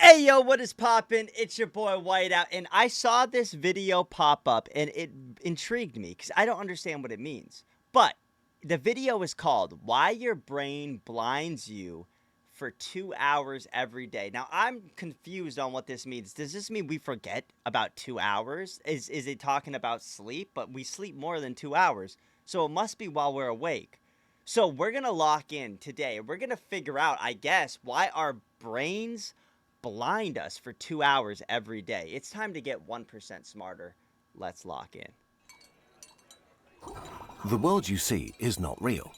Hey yo, what is poppin'? It's your boy Whiteout, and I saw this video pop up and it intrigued me because I don't understand what it means. But the video is called Why Your Brain Blinds You for 2 hours every day. Now I'm confused on what this means. Does this mean we forget about 2 hours? Is it talking about sleep? But we sleep more than 2 hours. So it must be while we're awake. So we're gonna lock in today. We're gonna figure out, I guess, why our brains blind us for 2 hours every day. It's time to get 1% smarter. Let's lock in. The world you see is not real.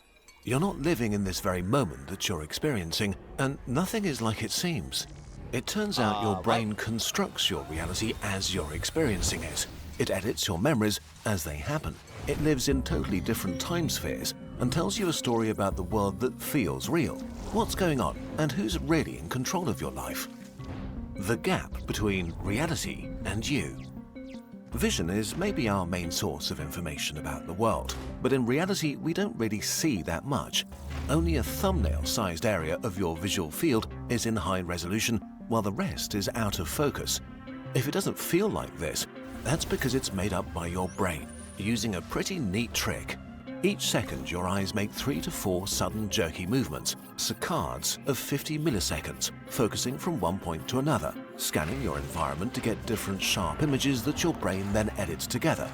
You're not living in this very moment that you're experiencing, and nothing is like it seems. It turns out your brain constructs your reality as you're experiencing it. It edits your memories as they happen. It lives in totally different time spheres and tells you a story about the world that feels real. What's going on and who's really in control of your life? The gap between reality and you. Vision is maybe our main source of information about the world, but in reality we don't really see that much. Only a thumbnail-sized area of your visual field is in high resolution, while the rest is out of focus. If it doesn't feel like this, that's because it's made up by your brain, using a pretty neat trick. Each second, your eyes make 3 to 4 sudden jerky movements, saccades of 50 milliseconds, focusing from one point to another, scanning your environment to get different sharp images that your brain then edits together.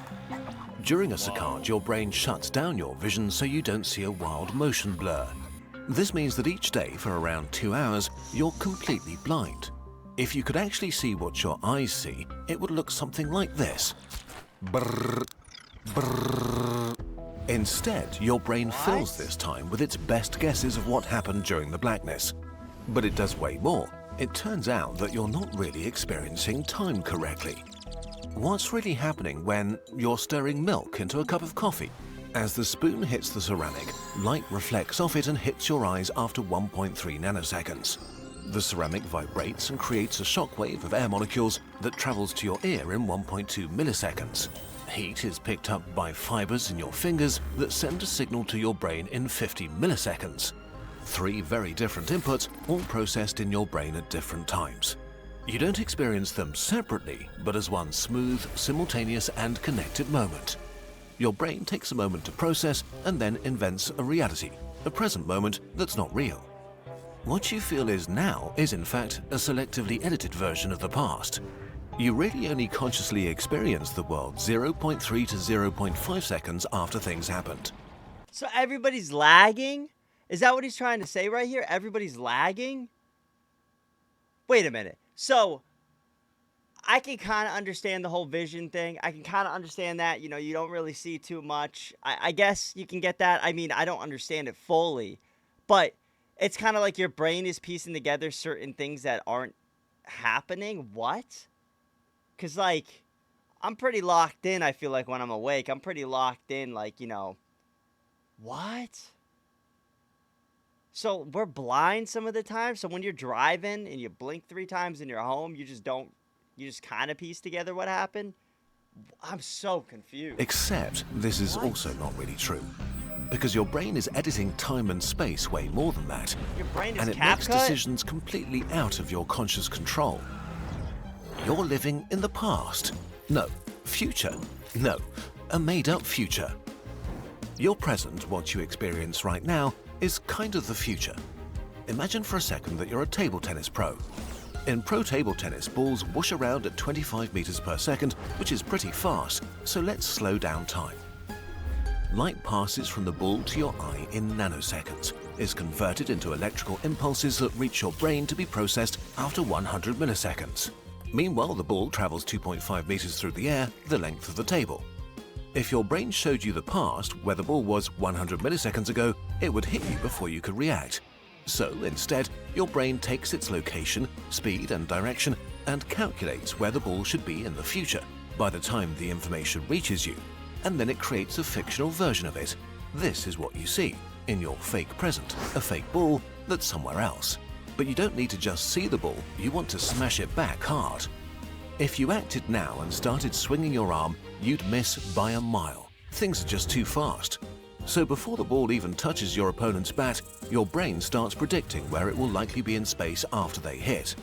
During a saccade, your brain shuts down your vision so you don't see a wild motion blur. This means that each day for around 2 hours, you're completely blind. If you could actually see what your eyes see, it would look something like this. Brrr, brrr. Instead, your brain fills this time with its best guesses of what happened during the blackness. But it does way more. It turns out that you're not really experiencing time correctly. What's really happening when you're stirring milk into a cup of coffee? As the spoon hits the ceramic, light reflects off it and hits your eyes after 1.3 nanoseconds. The ceramic vibrates and creates a shockwave of air molecules that travels to your ear in 1.2 milliseconds. Heat is picked up by fibers in your fingers that send a signal to your brain in 50 milliseconds. 3 very different inputs, all processed in your brain at different times. You don't experience them separately, but as one smooth, simultaneous and connected moment. Your brain takes a moment to process and then invents a reality, a present moment that's not real. What you feel is now is in fact a selectively edited version of the past. You really only consciously experience the world 0.3 to 0.5 seconds after things happened. So everybody's lagging? Is that what he's trying to say right here? Everybody's lagging? Wait a minute. So I can kind of understand the whole vision thing. I can kind of understand that, you don't really see too much. I guess you can get that. I mean, I don't understand it fully, but it's kind of like your brain is piecing together certain things that aren't happening. What? Because, I'm pretty locked in, I feel like, when I'm awake. I'm pretty locked in, what? So we're blind some of the time? So when you're driving and you blink 3 times in your home, you just kind of piece together what happened? I'm so confused. Except this is also not really true. Because your brain is editing time and space way more than that. Your brain is and it makes decisions completely out of your conscious control. You're living in the past. No. Future. No. A made-up future. Your present, what you experience right now, is kind of the future. Imagine for a second that you're a table tennis pro. In pro table tennis, balls whoosh around at 25 meters per second, which is pretty fast, so let's slow down time. Light passes from the ball to your eye in nanoseconds, is converted into electrical impulses that reach your brain to be processed after 100 milliseconds. Meanwhile, the ball travels 2.5 meters through the air, the length of the table. If your brain showed you the past, where the ball was 100 milliseconds ago, it would hit you before you could react. So, instead, your brain takes its location, speed and direction and calculates where the ball should be in the future by the time the information reaches you, and then it creates a fictional version of it. This is what you see in your fake present, a fake ball that's somewhere else. But you don't need to just see the ball, you want to smash it back hard. If you acted now and started swinging your arm, you'd miss by a mile. Things are just too fast. So before the ball even touches your opponent's bat, your brain starts predicting where it will likely be in space after they hit.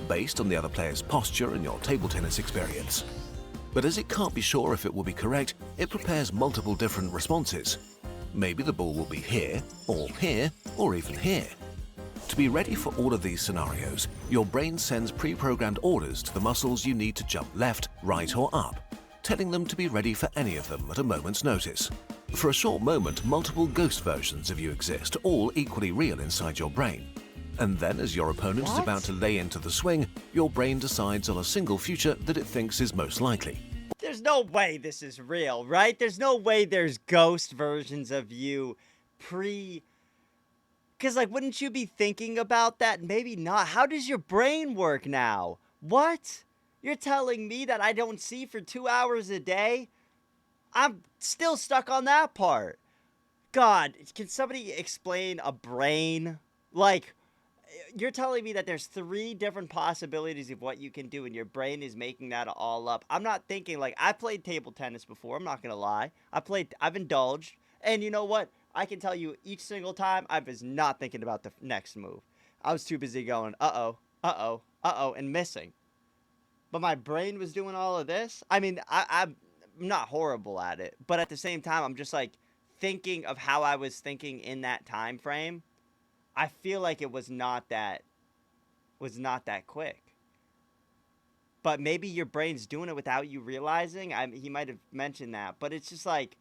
based on the other player's posture and your table tennis experience. But as it can't be sure if it will be correct, it prepares multiple different responses. Maybe the ball will be here, or even here. To be ready for all of these scenarios, your brain sends pre-programmed orders to the muscles you need to jump left, right, or up, telling them to be ready for any of them at a moment's notice. For a short moment, multiple ghost versions of you exist, all equally real inside your brain. And then, as your opponent is about to lay into the swing, your brain decides on a single future that it thinks is most likely. There's no way this is real, right? There's no way there's ghost versions of you Because, like, wouldn't you be thinking about that? Maybe not. How does your brain work now? What? You're telling me that I don't see for 2 hours a day? I'm still stuck on that part. God, can somebody explain a brain? Like, you're telling me that there's 3 different possibilities of what you can do, and your brain is making that all up. I'm not thinking, like, I played table tennis before, I'm not gonna lie. I've indulged, and you know what? I can tell you each single time, I was not thinking about the next move. I was too busy going, uh-oh, uh-oh, uh-oh, and missing. But my brain was doing all of this. I mean, I'm not horrible at it, but at the same time, I'm just, like, thinking of how I was thinking in that time frame. I feel like it was not that quick. But maybe your brain's doing it without you realizing. He might have mentioned that, but it's just like,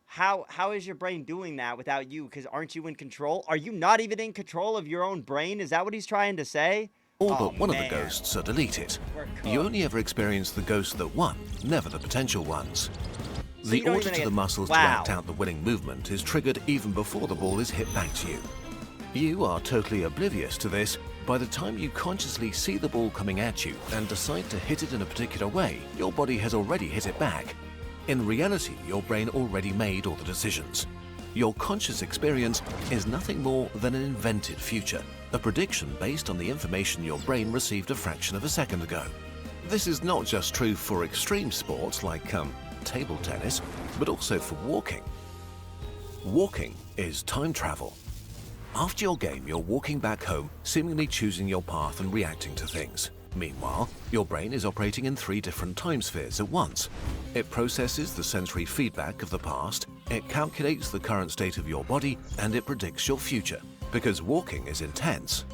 how is your brain doing that without you? Because aren't you in control? Are you not even in control of your own brain? Is that what he's trying to say? All but one of the ghosts are deleted. You only ever experience the ghosts that won, never the potential ones. The order to the muscles to act out the winning movement is triggered even before the ball is hit back to you. You are totally oblivious to this. By the time you consciously see the ball coming at you and decide to hit it in a particular way, your body has already hit it back. In reality, your brain already made all the decisions. Your conscious experience is nothing more than an invented future, a prediction based on the information your brain received a fraction of a second ago. This is not just true for extreme sports like table tennis, but also for walking. Walking is time travel. After your game, you're walking back home, seemingly choosing your path and reacting to things. Meanwhile, your brain is operating in 3 different time spheres at once. It processes the sensory feedback of the past, it calculates the current state of your body, and it predicts your future, because walking is intense.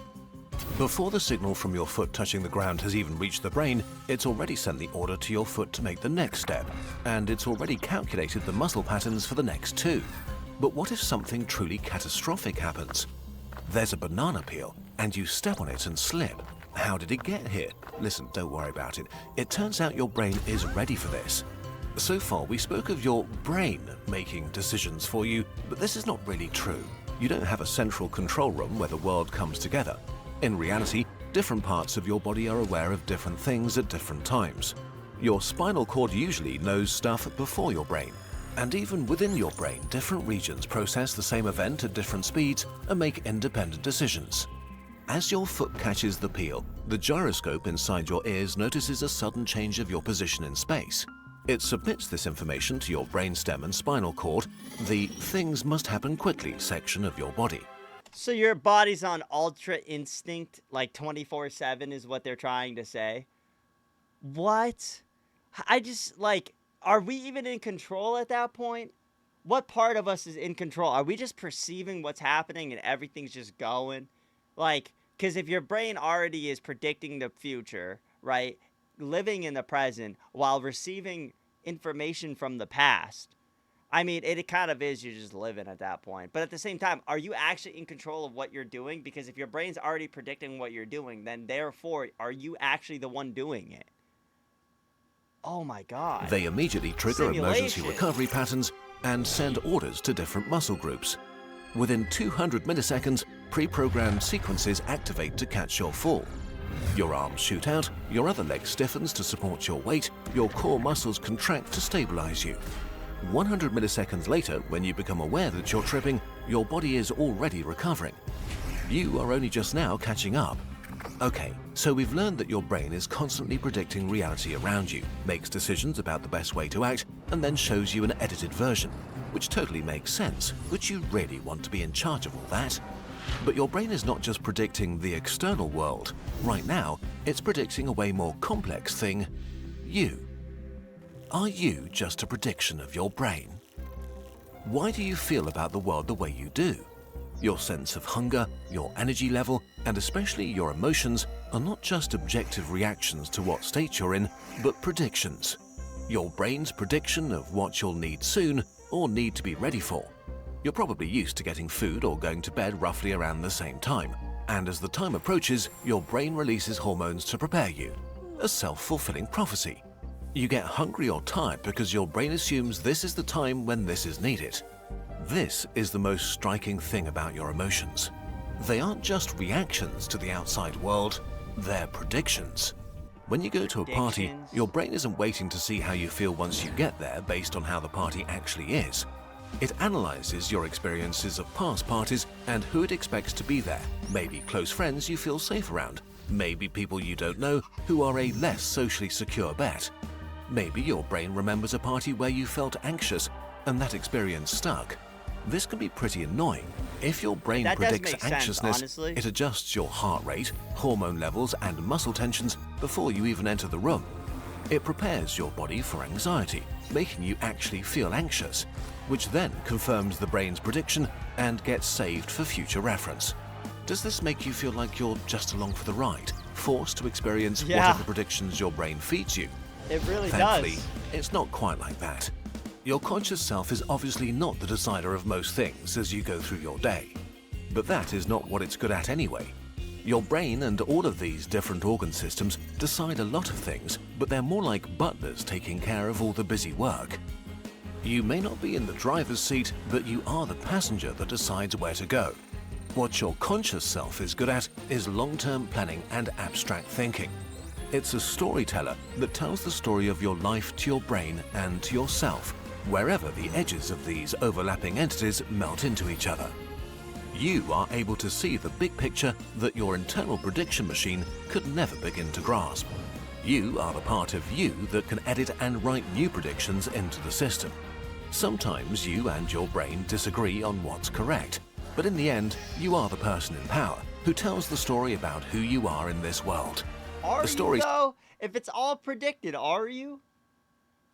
Before the signal from your foot touching the ground has even reached the brain, it's already sent the order to your foot to make the next step, and it's already calculated the muscle patterns for the next 2. But what if something truly catastrophic happens? There's a banana peel, and you step on it and slip. How did it get here? Listen, don't worry about it. It turns out your brain is ready for this. So far, we spoke of your brain making decisions for you, but this is not really true. You don't have a central control room where the world comes together. In reality, different parts of your body are aware of different things at different times. Your spinal cord usually knows stuff before your brain. And even within your brain, different regions process the same event at different speeds and make independent decisions. As your foot catches the peel, the gyroscope inside your ears notices a sudden change of your position in space. It submits this information to your brainstem and spinal cord, the things must happen quickly section of your body. So your body's on ultra instinct, like 24/7 is what they're trying to say? What? I just, like, are we even in control at that point? What part of us is in control? Are we just perceiving what's happening and everything's just going? Like, because if your brain already is predicting the future, right, living in the present while receiving information from the past, I mean, it kind of is, you're just living at that point. But at the same time, are you actually in control of what you're doing? Because if your brain's already predicting what you're doing, then therefore, are you actually the one doing it? Oh my God. They immediately trigger emergency recovery patterns and send orders to different muscle groups. Within 200 milliseconds, pre-programmed sequences activate to catch your fall. Your arms shoot out, your other leg stiffens to support your weight, your core muscles contract to stabilize you. 100 milliseconds later, when you become aware that you're tripping, your body is already recovering. You are only just now catching up. Okay, so we've learned that your brain is constantly predicting reality around you, makes decisions about the best way to act, and then shows you an edited version, which totally makes sense. Would you really want to be in charge of all that? But your brain is not just predicting the external world. Right now, it's predicting a way more complex thing, you. Are you just a prediction of your brain? Why do you feel about the world the way you do? Your sense of hunger, your energy level, and especially your emotions are not just objective reactions to what state you're in, but predictions. Your brain's prediction of what you'll need soon or need to be ready for. You're probably used to getting food or going to bed roughly around the same time, and as the time approaches, your brain releases hormones to prepare you. A self-fulfilling prophecy. You get hungry or tired because your brain assumes this is the time when this is needed. This is the most striking thing about your emotions. They aren't just reactions to the outside world, they're predictions. When you go to a party, your brain isn't waiting to see how you feel once you get there based on how the party actually is. It analyzes your experiences of past parties and who it expects to be there. Maybe close friends you feel safe around. Maybe people you don't know who are a less socially secure bet. Maybe your brain remembers a party where you felt anxious and that experience stuck. This can be pretty annoying. If your brain predicts anxiousness, it adjusts your heart rate, hormone levels, and muscle tensions before you even enter the room. It prepares your body for anxiety, making you actually feel anxious, which then confirms the brain's prediction and gets saved for future reference. Does this make you feel like you're just along for the ride, forced to experience whatever predictions your brain feeds you? It really Thankfully, does. It's not quite like that. Your conscious self is obviously not the decider of most things as you go through your day. But that is not what it's good at anyway. Your brain and all of these different organ systems decide a lot of things, but they're more like butlers taking care of all the busy work. You may not be in the driver's seat, but you are the passenger that decides where to go. What your conscious self is good at is long-term planning and abstract thinking. It's a storyteller that tells the story of your life to your brain and to yourself, wherever the edges of these overlapping entities melt into each other. You are able to see the big picture that your internal prediction machine could never begin to grasp. You are the part of you that can edit and write new predictions into the system. Sometimes you and your brain disagree on what's correct, but in the end, you are the person in power who tells the story about who you are in this world. Are you, though? If it's all predicted, are you?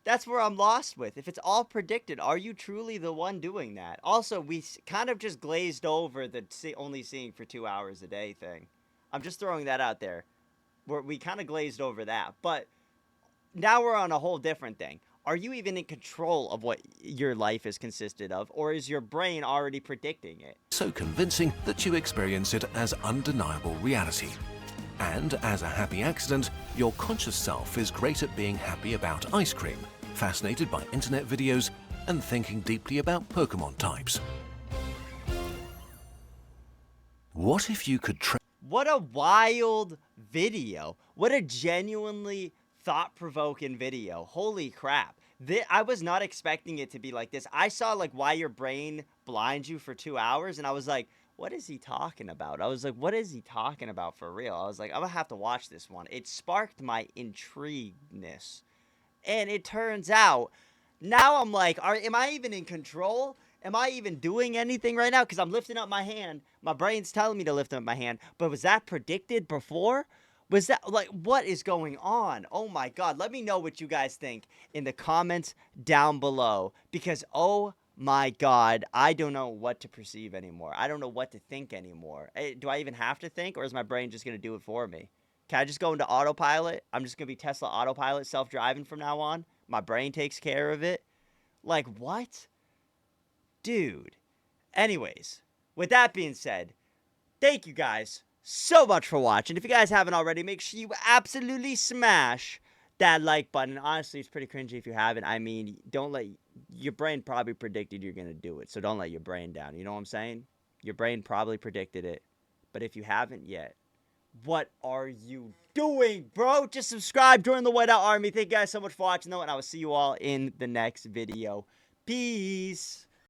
That's where I'm lost with. If it's all predicted, are you truly the one doing that? Also, we kind of just glazed over the only seeing for 2 hours a day thing. I'm just throwing that out there. We kind of glazed over that. But now we're on a whole different thing. Are you even in control of what your life is consisted of, or is your brain already predicting it? So convincing that you experience it as undeniable reality. And as a happy accident, your conscious self is great at being happy about ice cream, fascinated by internet videos, and thinking deeply about Pokemon types. What if you could What a wild video. What a genuinely thought-provoking video. Holy crap. I was not expecting it to be like this. I saw like why your brain blinds you for 2 hours, and I was like, what is he talking about? I was like, what is he talking about for real? I was like, I'm gonna have to watch this one. It sparked my intrigueness. And it turns out, now I'm like, am I even in control? Am I even doing anything right now? Because I'm lifting up my hand. My brain's telling me to lift up my hand. But was that predicted before? Was that, like, what is going on? Oh my God. Let me know what you guys think in the comments down below. Because, oh my God, I don't know what to perceive anymore. I don't know what to think anymore. Do I even have to think, or is my brain just going to do it for me? Can I just go into autopilot? I'm just going to be Tesla autopilot, self-driving from now on? My brain takes care of it? Like, what? Dude. Anyways, with that being said, thank you guys so much for watching. If you guys haven't already, make sure you absolutely smash that like button. Honestly, it's pretty cringy if you haven't. I mean, don't let... Your brain probably predicted you're going to do it, so don't let your brain down. You know what I'm saying? Your brain probably predicted it. But if you haven't yet, what are you doing, bro? Just subscribe, join the Whiteout Army. Thank you guys so much for watching, though, and I will see you all in the next video. Peace.